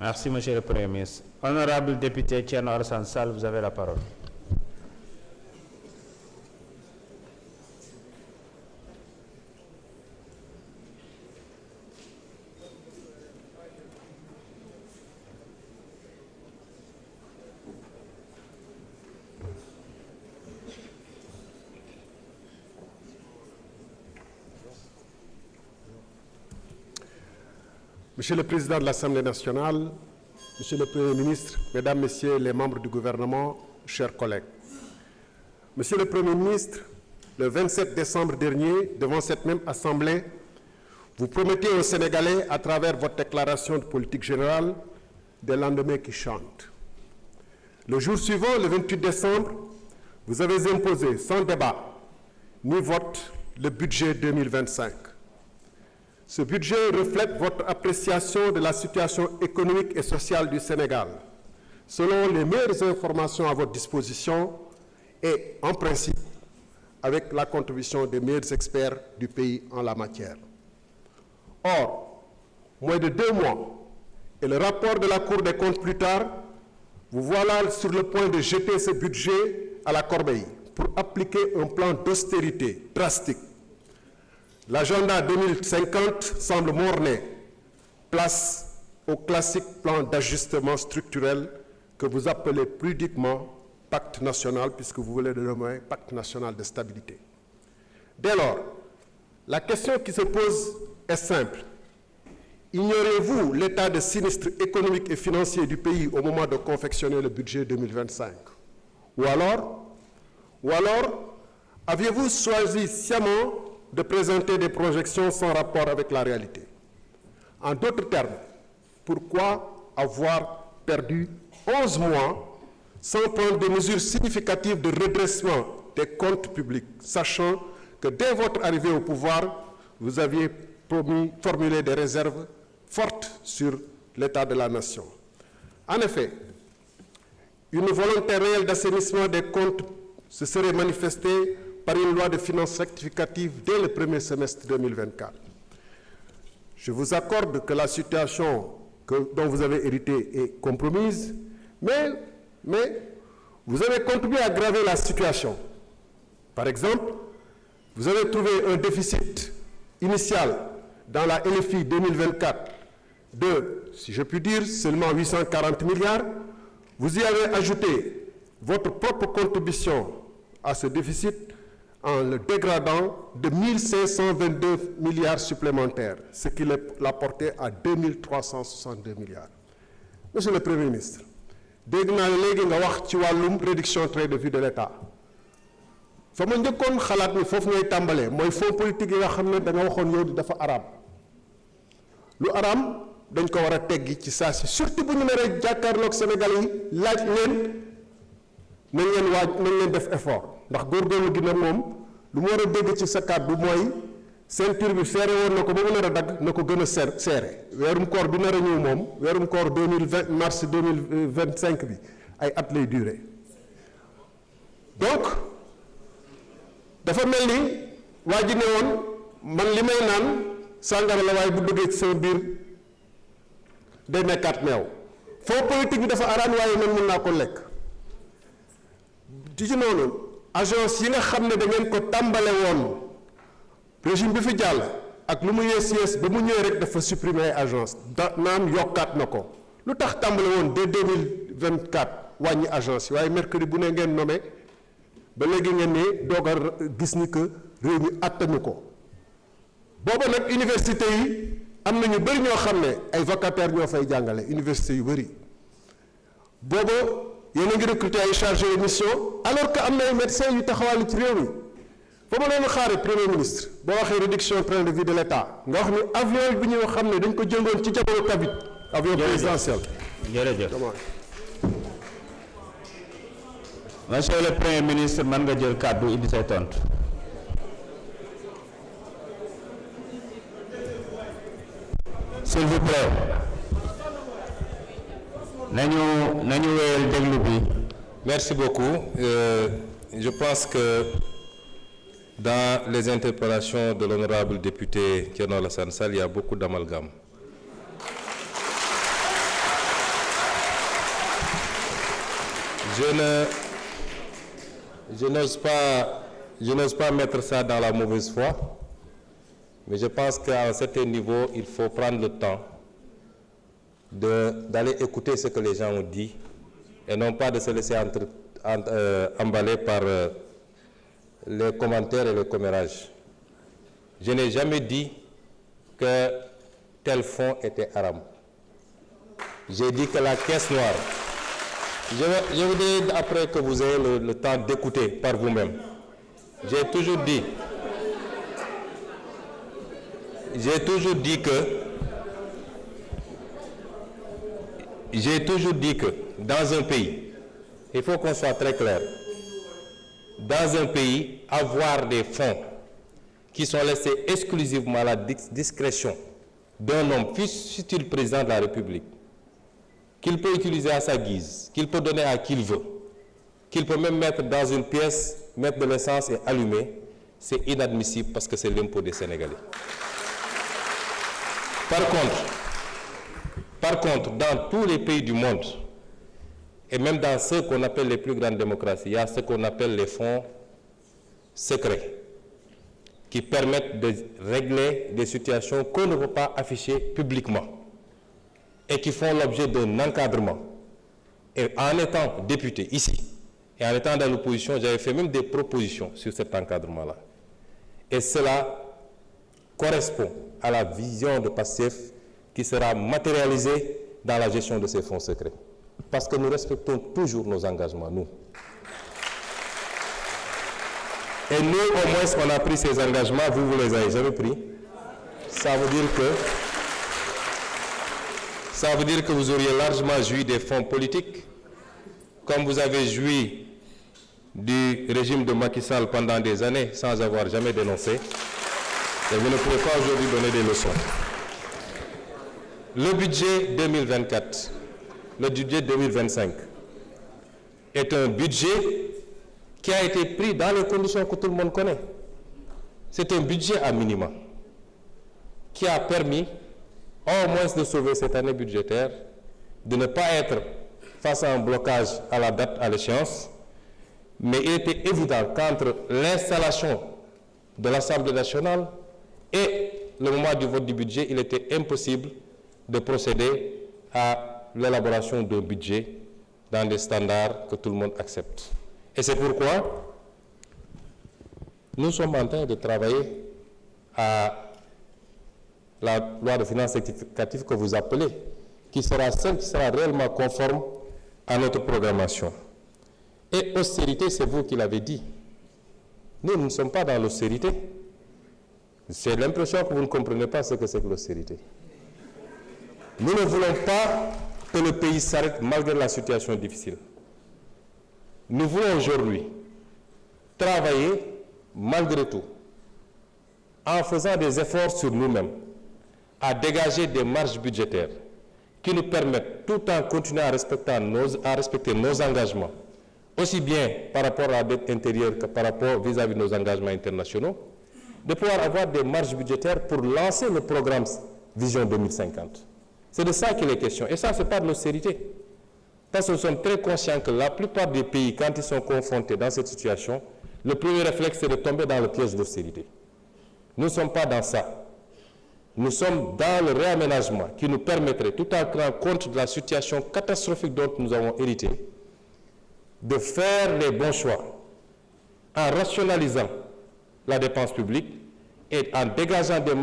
Merci, Monsieur le Premier ministre. Honorable député Thierno Alassane Sall, vous avez la parole. Monsieur le Président de l'Assemblée nationale, Monsieur le Premier ministre, Mesdames, Messieurs les membres du gouvernement, chers collègues. Monsieur le Premier ministre, le 27 décembre dernier, devant cette même Assemblée, vous promettez aux Sénégalais, à travers votre déclaration de politique générale, des lendemains qui chantent. Le jour suivant, le 28 décembre, vous avez imposé sans débat ni vote le budget 2025. Ce budget reflète votre appréciation de la situation économique et sociale du Sénégal, selon les meilleures informations à votre disposition et, en principe, avec la contribution des meilleurs experts du pays en la matière. Or, moins de 2 mois, et le rapport de la Cour des comptes plus tard, vous voilà sur le point de jeter ce budget à la corbeille pour appliquer un plan d'austérité drastique. L'agenda 2050 semble morné, place au classique plan d'ajustement structurel que vous appelez pudiquement pacte national, puisque vous voulez le nommer pacte national de stabilité. Dès lors, la question qui se pose est simple. Ignorez-vous l'état de sinistre économique et financier du pays au moment de confectionner le budget 2025? Ou alors, aviez-vous choisi sciemment de présenter des projections sans rapport avec la réalité? En d'autres termes, pourquoi avoir perdu 11 mois sans prendre des mesures significatives de redressement des comptes publics, sachant que dès votre arrivée au pouvoir, vous aviez formulé des réserves fortes sur l'état de la nation? En effet, une volonté réelle d'assainissement des comptes se serait manifestée par une loi de finances rectificative dès le premier semestre 2024. Je vous accorde que la situation dont vous avez hérité est compromise, mais vous avez contribué à aggraver la situation. Par exemple, vous avez trouvé un déficit initial dans la LFI 2024 de, si je puis dire, seulement 840 milliards. Vous y avez ajouté votre propre contribution à ce déficit en le dégradant de 1522 milliards supplémentaires, ce qui l'a porté à 2362 milliards. Monsieur le Premier ministre, dégg naa léegi nga wax ci wàllum réduction train de vie de l'État. fa ma njëkkoon xalaat ni foofu ngay tàmbalee mooy fonds politique yi nga xam ne da nga waxoon yow dafa araam. Lu araam dañ ko war a teggi ci saa si, surtout bu ñu naree jàkkaarloog Sénégal yi laaj leen nañ leen def effort. Ndax góorgóorlu gi nag moom lu mu war a dégg ci sa kàddu mooy ceinture bi seere woon na ko ba mu nar a dagg na ko gën a seere weerum koor bi nar a ñëw moom weerum koor 2020 mars 2025 bi ay at lay durer. Donc dafa mel ni waa ji ne woon man li may naan sàngara la waaye bu duggee ci sama biir day nekkaat meew. fond politique bi dafa araan waaye man mën naa ko lekk. ci noonu agence yi nga xam ne da ngeen ko tàmbale woon régime bi fi jàll ak lu mu yées ba mu ñëwee rek dafa supprimer ay agence naan yokkaat na ko. Lu tax tàmbale woon dès 2024 wàññi agence yi waaye mercredi bu ne ngeen nommé ba léegi ngeen ne doog a gis ni que réew mi attanu ko. booba nag université yi am na ñu bëri ñoo xam ne ay vacataires ñoo fay jàngale université yu bëri booba yéen a ngi recruter ay chargé de mission alors que am na ay médecins yu taxawal ci réew mi fa ma leen xaare premier ministre boo waxee réduction train de vie de l'État nga wax ni avion bi ñu xam ne dañ ko jëndoon ci jamono Covid. avion présidentiel. jërëjëf monsieur le Premier ministre mën nga jël kàddu indi say tontu. s'il vous plaît nañu wéyal déglu bi. Merci beaucoup. Je pense que dans les interpellations de l'honorable député Thierno Alassane Sall, il y a beaucoup d'amalgame. Je n'ose pas mettre ça dans la mauvaise foi, mais je pense qu'à un certain niveau, il faut prendre le temps d'aller écouter ce que les gens ont dit et non pas de se laisser emballer par les commentaires et les commérages. Je n'ai jamais dit que tel fonds était haram. J'ai dit que la caisse noire, je vous dis après que vous ayez le temps d'écouter par vous-même. J'ai toujours dit que dans un pays, il faut qu'on soit très clair, dans un pays, avoir des fonds qui sont laissés exclusivement à la discrétion d'un homme, fût-il président de la République, qu'il peut utiliser à sa guise, qu'il peut donner à qui il veut, qu'il peut même mettre dans une pièce, mettre de l'essence et allumer, c'est inadmissible parce que c'est l'impôt des Sénégalais. Par contre, dans tous les pays du monde, et même dans ceux qu'on appelle les plus grandes démocraties, il y a ce qu'on appelle les fonds secrets, qui permettent de régler des situations qu'on ne peut pas afficher publiquement et qui font l'objet d'un encadrement. Et en étant député ici, et en étant dans l'opposition, j'avais fait même des propositions sur cet encadrement-là. Et cela correspond à la vision de PASTEF qui sera matérialisée dans la gestion de ces fonds secrets. Parce que nous respectons toujours nos engagements, nous. Et nous, au moins, on a pris ces engagements, vous les avez jamais pris. Ça veut dire que vous auriez largement joui des fonds politiques, comme vous avez joui du régime de Macky Sall pendant des années, sans avoir jamais dénoncé. Et vous ne pouvez pas aujourd'hui donner des leçons. Le budget 2024, le budget 2025, est un budget qui a été pris dans les conditions que tout le monde connaît. C'est un budget à minima qui a permis au moins de sauver cette année budgétaire, de ne pas être face à un blocage à la date, à l'échéance, mais il était évident qu'entre l'installation de l'Assemblée nationale et le moment du vote du budget, il était impossible de procéder à l'élaboration d'un budget dans des standards que tout le monde accepte. Et c'est pourquoi nous sommes en train de travailler à la loi de finances rectificative que vous appelez, qui sera celle qui sera réellement conforme à notre programmation. Et austérité, c'est vous qui l'avez dit. Nous ne sommes pas dans l'austérité. J'ai l'impression que vous ne comprenez pas ce que c'est que l'austérité. Nous ne voulons pas que le pays s'arrête malgré la situation difficile. Nous voulons aujourd'hui travailler malgré tout, en faisant des efforts sur nous-mêmes, à dégager des marges budgétaires qui nous permettent, tout en continuant à respecter nos engagements, aussi bien par rapport à la dette intérieure que par rapport vis-à-vis de nos engagements internationaux, de pouvoir avoir des marges budgétaires pour lancer le programme Vision 2050. C'est de ça qu'il est question. Et ça, ce n'est pas de l'austérité. Parce que nous sommes très conscients que la plupart des pays, quand ils sont confrontés dans cette situation, le premier réflexe, c'est de tomber dans le piège de l'austérité. Nous ne sommes pas dans ça. Nous sommes dans le réaménagement qui nous permettrait, tout en tenant compte de la situation catastrophique dont nous avons hérité, de faire les bons choix en rationalisant la dépense publique et en dégageant des